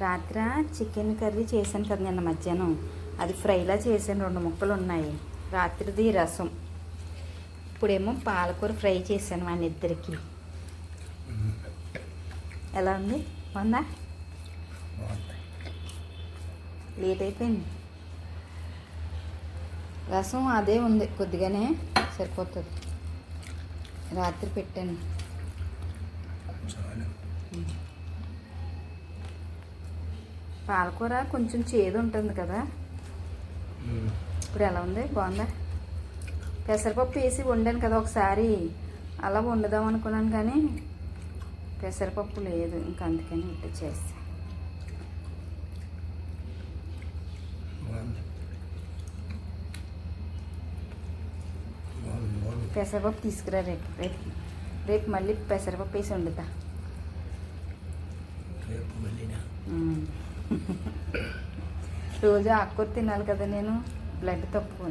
రాత్రి chicken curry చేశాను కదా నిన్న మధ్యాహ్నం, అది ఫ్రైలా చేశాను. 2 ముక్కలు ఉన్నాయి. రాత్రిది రసం. ఇప్పుడేమో పాలకూర ఫ్రై చేశాను వాళ్ళిద్దరికి. ఎలా ఉంది? బాగుందా? లేట్ అయిపోయింది. రసం అదే ఉంది, కొద్దిగానే సరిపోతుంది. రాత్రి పెట్టాను. పాలకూర కొంచెం చేదు ఉంటుంది కదా. ఇప్పుడు ఎలా ఉంది? బాగుందా? పెసరపప్పు వేసి వండాను కదా ఒకసారి, అలా వండుదాం అనుకున్నాను కానీ పెసరపప్పు లేదు, ఇంకా అందుకని ఇట్లా చేస్తా. పెసరపప్పు తీసుకురా రేపు రేపు రేపు మళ్ళీ పెసరపప్పు వేసి వండుతా. రోజు ఆకుకూర తినాలి కదా నేను, బ్లడ్ తక్కువ.